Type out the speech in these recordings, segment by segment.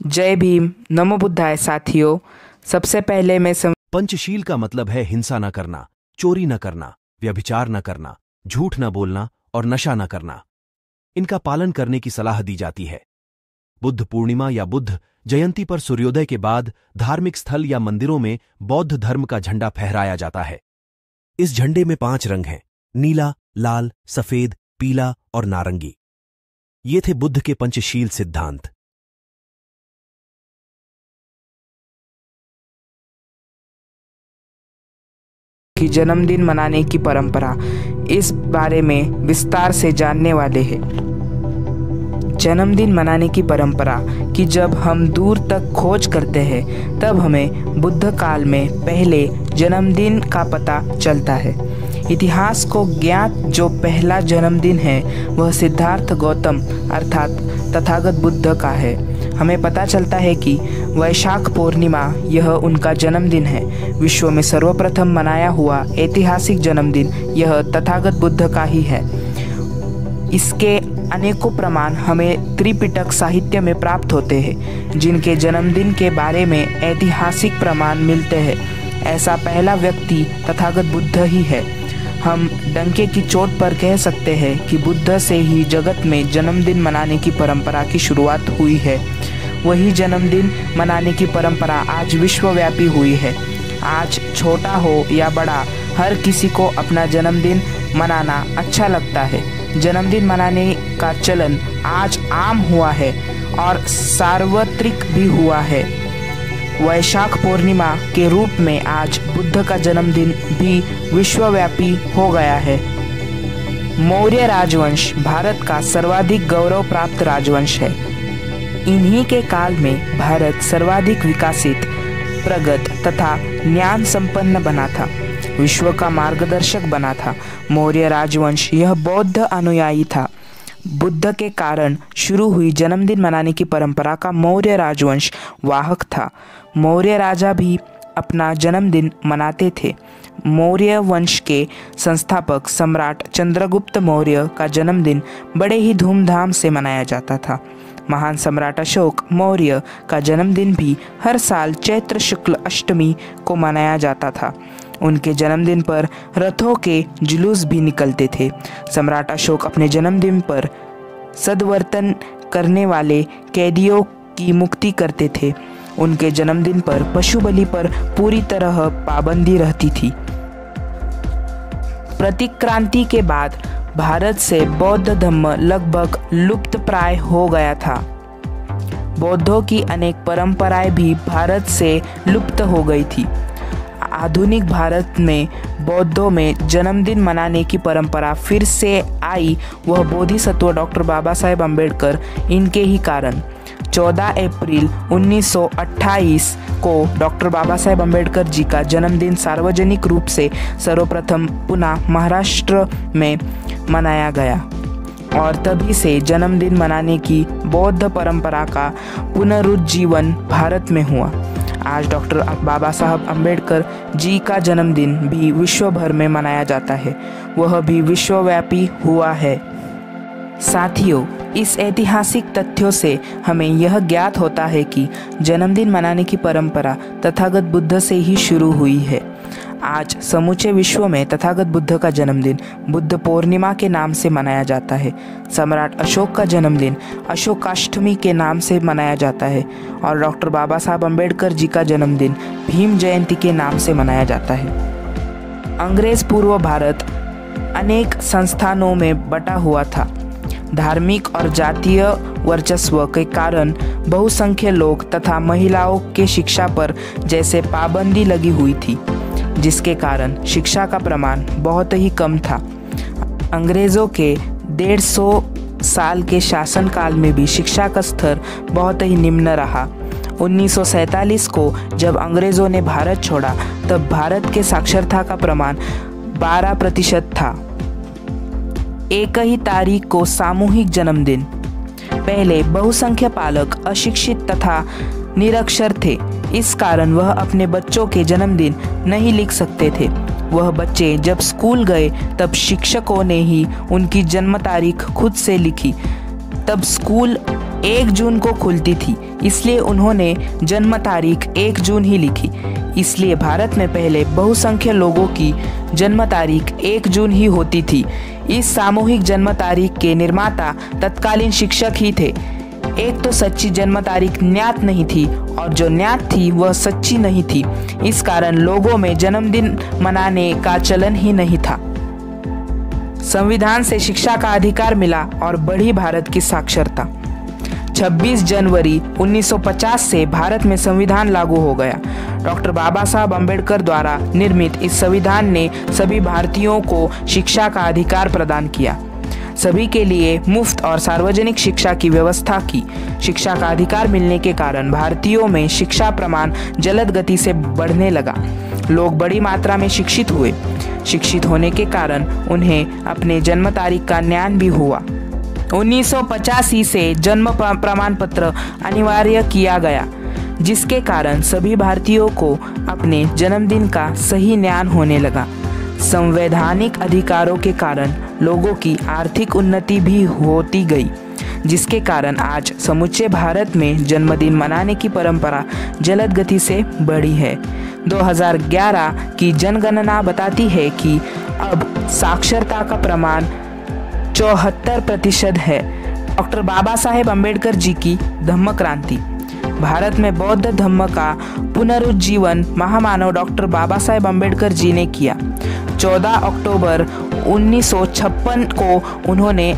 जय भीम, नमो बुद्धाय साथियों। सबसे पहले मैं पंचशील का मतलब है हिंसा न करना, चोरी न करना, व्यभिचार न करना, झूठ न बोलना और नशा न करना। इनका पालन करने की सलाह दी जाती है। बुद्ध पूर्णिमा या बुद्ध जयंती पर सूर्योदय के बाद धार्मिक स्थल या मंदिरों में बौद्ध धर्म का झंडा फहराया जाता है। इस झंडे में 5 रंग हैं: नीला, लाल, सफेद, पीला और नारंगी। ये थे बुद्ध के पंचशील सिद्धांत। की जन्मदिन मनाने की परंपरा, इस बारे में विस्तार से जानने वाले हैं। जन्मदिन मनाने की परंपरा कि जब हम दूर तक खोज करते हैं तब हमें बुद्ध काल में पहले जन्मदिन का पता चलता है। इतिहास को ज्ञात जो पहला जन्मदिन है वह सिद्धार्थ गौतम अर्थात तथागत बुद्ध का है। हमें पता चलता है कि वैशाख पूर्णिमा यह उनका जन्मदिन है। विश्व में सर्वप्रथम मनाया हुआ ऐतिहासिक जन्मदिन यह तथागत बुद्ध का ही है। इसके अनेकों प्रमाण हमें त्रिपिटक साहित्य में प्राप्त होते हैं, जिनके जन्मदिन के बारे में ऐतिहासिक प्रमाण मिलते हैं। ऐसा पहला व्यक्ति तथागत बुद्ध ही है। हम डंके की चोट पर कह सकते हैं कि बुद्ध से ही जगत में जन्मदिन मनाने की परंपरा की शुरुआत हुई है। वही जन्मदिन मनाने की परंपरा आज विश्वव्यापी हुई है। आज छोटा हो या बड़ा, हर किसी को अपना जन्मदिन मनाना अच्छा लगता है। जन्मदिन मनाने का चलन आज आम हुआ है और सार्वत्रिक भी हुआ है। वैशाख पूर्णिमा के रूप में आज बुद्ध का जन्मदिन भी विश्वव्यापी हो गया है। मौर्य राजवंश भारत का सर्वाधिक गौरव प्राप्त राजवंश है। इन्हीं के काल में भारत सर्वाधिक विकसित, प्रगत तथा ज्ञान संपन्न बना था, विश्व का मार्गदर्शक बना था। मौर्य राजवंश यह बौद्ध अनुयायी था। बुद्ध के कारण शुरू हुई जन्मदिन मनाने की परंपरा का मौर्य राजवंश वाहक था। मौर्य राजा भी अपना जन्मदिन मनाते थे। मौर्य वंश के संस्थापक सम्राट चंद्रगुप्त मौर्य का जन्मदिन बड़े ही धूमधाम से मनाया जाता था। महान सम्राट अशोक मौर्य का जन्मदिन भी हर साल चैत्र शुक्ल अष्टमी को मनाया जाता था। उनके जन्मदिन पर रथों के जुलूस भी निकलते थे। सम्राट अशोक अपने जन्मदिन पर सद्वर्तन करने वाले कैदियों की मुक्ति करते थे। उनके जन्मदिन पर पशु बलि पर पूरी तरह पाबंदी रहती थी। प्रतिक्रांति के बाद भारत से बौद्ध धर्म लगभग लुप्त प्राय हो गया था। बौद्धों की अनेक परंपराएं भी भारत से लुप्त हो गई थी। आधुनिक भारत में बौद्धों में जन्मदिन मनाने की परंपरा फिर से आई, वह बोधिसत्व डॉक्टर बाबा साहेब अम्बेडकर इनके ही कारण। 14 अप्रैल 1928 को डॉक्टर बाबा साहेब अम्बेडकर जी का जन्मदिन सार्वजनिक रूप से सर्वप्रथम पुनः महाराष्ट्र में मनाया गया और तभी से जन्मदिन मनाने की बौद्ध परंपरा का पुनरुज्जीवन भारत में हुआ। आज डॉक्टर बाबा साहब अम्बेडकर जी का जन्मदिन भी विश्व भर में मनाया जाता है, वह भी विश्वव्यापी हुआ है। साथियों, इस ऐतिहासिक तथ्यों से हमें यह ज्ञात होता है कि जन्मदिन मनाने की परंपरा तथागत बुद्ध से ही शुरू हुई है। आज समूचे विश्व में तथागत बुद्ध का जन्मदिन बुद्ध पूर्णिमा के नाम से मनाया जाता है। सम्राट अशोक का जन्मदिन अशोकाष्टमी के नाम से मनाया जाता है और डॉक्टर बाबा साहब अम्बेडकर जी का जन्मदिन भीम जयंती के नाम से मनाया जाता है। अंग्रेज पूर्व भारत अनेक संस्थानों में बटा हुआ था। धार्मिक और जातीय वर्चस्व के कारण बहुसंख्य लोग तथा महिलाओं के शिक्षा पर जैसे पाबंदी लगी हुई थी, जिसके कारण शिक्षा का प्रमाण बहुत ही कम था। अंग्रेज़ों के 150 साल के शासनकाल में भी शिक्षा का स्तर बहुत ही निम्न रहा। 1947 को जब अंग्रेज़ों ने भारत छोड़ा तब भारत के साक्षरता का प्रमाण 12% था। एक ही तारीख को सामूहिक जन्मदिन। पहले बहुसंख्य पालक अशिक्षित तथा निरक्षर थे, इस कारण वह अपने बच्चों के जन्मदिन नहीं लिख सकते थे। वह बच्चे जब स्कूल गए तब शिक्षकों ने ही उनकी जन्म तारीख खुद से लिखी। तब स्कूल 1 जून को खुलती थी, इसलिए उन्होंने जन्म तारीख 1 जून ही लिखी। इसलिए भारत में पहले बहुसंख्य लोगों की जन्म तारीख 1 जून ही होती थी। इस सामूहिक जन्म तारीख के निर्माता तत्कालीन शिक्षक ही थे। एक तो सच्ची जन्म तारीख ज्ञात नहीं थी और जो ज्ञात थी वह सच्ची नहीं थी। इस कारण लोगों में जन्मदिन मनाने का चलन ही नहीं था। संविधान से शिक्षा का अधिकार मिला और बढ़ी भारत की साक्षरता। 26 जनवरी 1950 से भारत में संविधान लागू हो गया। डॉक्टर बाबा साहब अम्बेडकर द्वारा निर्मित इस संविधान ने सभी भारतीयों को शिक्षा का अधिकार प्रदान किया। सभी के लिए मुफ्त और सार्वजनिक शिक्षा की व्यवस्था की। शिक्षा का अधिकार मिलने के कारण भारतीयों में शिक्षा प्रमाण जलद गति से बढ़ने लगा। लोग बड़ी मात्रा में शिक्षित हुए। शिक्षित होने के कारण उन्हें अपने जन्म तारीख का ज्ञान भी हुआ। 1985 से जन्म प्रमाण पत्र अनिवार्य किया गया, जिसके कारण सभी भारतीयों को अपने जन्मदिन का सही ज्ञान होने लगा। संवैधानिक अधिकारों के कारण लोगों की आर्थिक उन्नति भी होती गई, जिसके कारण आज समूचे भारत में जन्मदिन मनाने की परंपरा जलद गति से बढ़ी है। 2011 की जनगणना बताती है कि अब साक्षरता का प्रमाण 74% है। डॉक्टर बाबा साहेब अम्बेडकर जी की धम्म क्रांति। भारत में बौद्ध धम्म का पुनरुज्जीवन महामानव डॉक्टर बाबा साहेब अम्बेडकर जी ने किया। 14 अक्टूबर 1956 को उन्होंने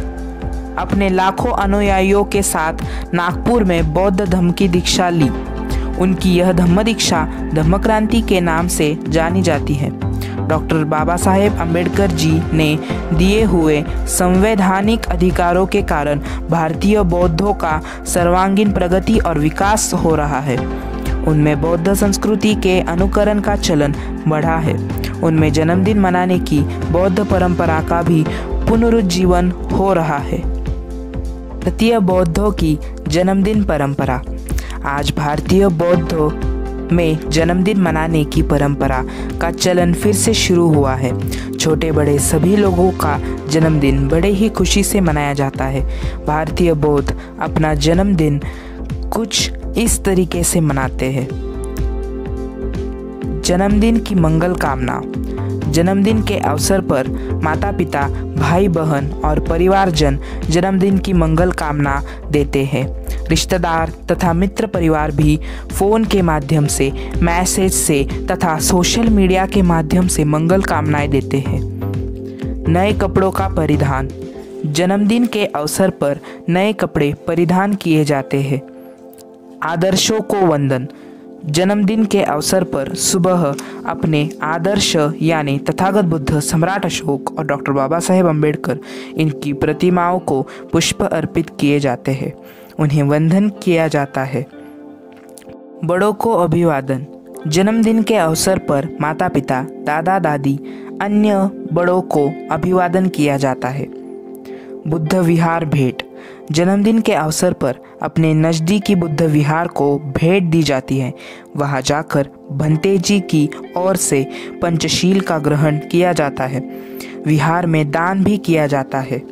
अपने लाखों अनुयायियों के साथ नागपुर में बौद्ध धम्म की दीक्षा ली। उनकी यह धम्म दीक्षा धम्म क्रांति के नाम से जानी जाती है। डॉक्टर बाबा साहेब अम्बेडकर जी ने दिए हुए संवैधानिक अधिकारों के कारण भारतीय बौद्धों का सर्वांगीण प्रगति और विकास हो रहा है। उनमें बौद्ध संस्कृति के अनुकरण का चलन बढ़ा है। उनमें जन्मदिन मनाने की बौद्ध परंपरा का भी पुनरुज्जीवन हो रहा है। भारतीय बौद्धों की जन्मदिन परंपरा। आज भारतीय बौद्धों में जन्मदिन मनाने की परंपरा का चलन फिर से शुरू हुआ है। छोटे बड़े सभी लोगों का जन्मदिन बड़े ही खुशी से मनाया जाता है। भारतीय बौद्ध अपना जन्मदिन कुछ इस तरीके से मनाते हैं। जन्मदिन की मंगल कामना। जन्मदिन के अवसर पर माता पिता, भाई बहन और परिवारजन जन्मदिन की मंगल कामना देते हैं। रिश्तेदार तथा मित्र परिवार भी फ़ोन के माध्यम से, मैसेज से तथा सोशल मीडिया के माध्यम से मंगल कामनाएं देते हैं। नए कपड़ों का परिधान। जन्मदिन के अवसर पर नए कपड़े परिधान किए जाते हैं। आदर्शों को वंदन। जन्मदिन के अवसर पर सुबह अपने आदर्श यानी तथागत बुद्ध, सम्राट अशोक और डॉक्टर बाबा साहेब अम्बेडकर इनकी प्रतिमाओं को पुष्प अर्पित किए जाते हैं। उन्हें वंदन किया जाता है। बड़ों को अभिवादन। जन्मदिन के अवसर पर माता पिता, दादा दादी, अन्य बड़ों को अभिवादन किया जाता है। बुद्ध विहार भेंट। जन्मदिन के अवसर पर अपने नज़दीकी बुद्ध विहार को भेंट दी जाती है। वहां जाकर भंते जी की ओर से पंचशील का ग्रहण किया जाता है। विहार में दान भी किया जाता है।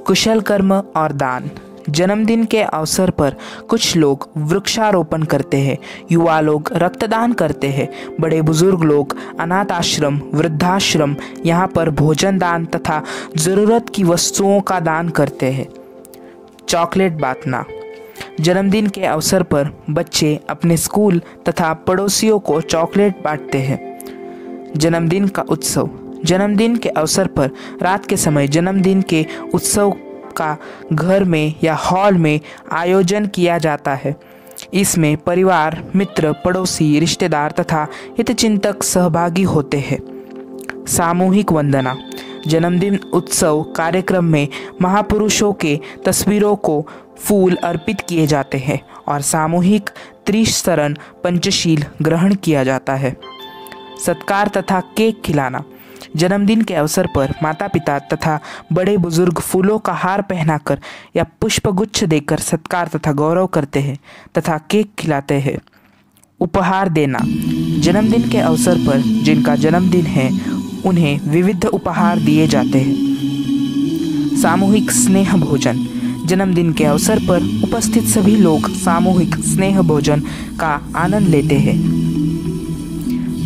कुशल कर्म और दान। जन्मदिन के अवसर पर कुछ लोग वृक्षारोपण करते हैं, युवा लोग रक्तदान करते हैं, बड़े बुजुर्ग लोग अनाथ आश्रम, वृद्धाश्रम यहाँ पर भोजन दान तथा ज़रूरत की वस्तुओं का दान करते हैं। चॉकलेट बांटना। जन्मदिन के अवसर पर बच्चे अपने स्कूल तथा पड़ोसियों को चॉकलेट बांटते हैं। जन्मदिन का उत्सव। जन्मदिन के अवसर पर रात के समय जन्मदिन के उत्सव का घर में या हॉल में आयोजन किया जाता है। इसमें परिवार, मित्र, पड़ोसी, रिश्तेदार तथा हितचिंतक सहभागी होते हैं। सामूहिक वंदना। जन्मदिन उत्सव कार्यक्रम में महापुरुषों के तस्वीरों को फूल अर्पित किए जाते हैं और सामूहिक त्रिशरण पंचशील ग्रहण किया जाता है। सत्कार तथा केक खिलाना। जन्मदिन के अवसर पर माता पिता तथा बड़े बुजुर्ग फूलों का हार पहनाकर या पुष्पगुच्छ देकर सत्कार तथा गौरव करते हैं तथा केक खिलाते हैं। उपहार देना। जन्मदिन के अवसर पर जिनका जन्मदिन है उन्हें विविध उपहार दिए जाते हैं। सामूहिक स्नेह भोजन। जन्मदिन के अवसर पर उपस्थित सभी लोग सामूहिक स्नेह भोजन का आनंद लेते हैं।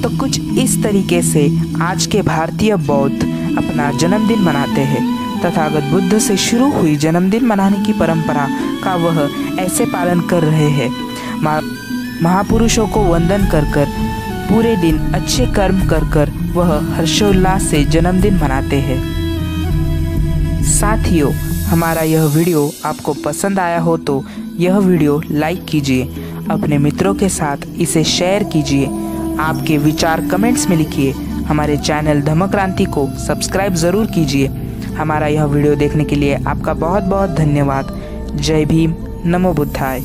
तो कुछ इस तरीके से आज के भारतीय बौद्ध अपना जन्मदिन मनाते हैं। तथागत बुद्ध से शुरू हुई जन्मदिन मनाने की परंपरा का वह ऐसे पालन कर रहे हैं। महापुरुषों को वंदन कर पूरे दिन अच्छे कर्म कर वह हर्षोल्लास से जन्मदिन मनाते हैं। साथियों, हमारा यह वीडियो आपको पसंद आया हो तो यह वीडियो लाइक कीजिए, अपने मित्रों के साथ इसे शेयर कीजिए, आपके विचार कमेंट्स में लिखिए। हमारे चैनल धम्मक्रांति को सब्सक्राइब ज़रूर कीजिए। हमारा यह वीडियो देखने के लिए आपका बहुत बहुत धन्यवाद। जय भीम, नमो बुद्धाय।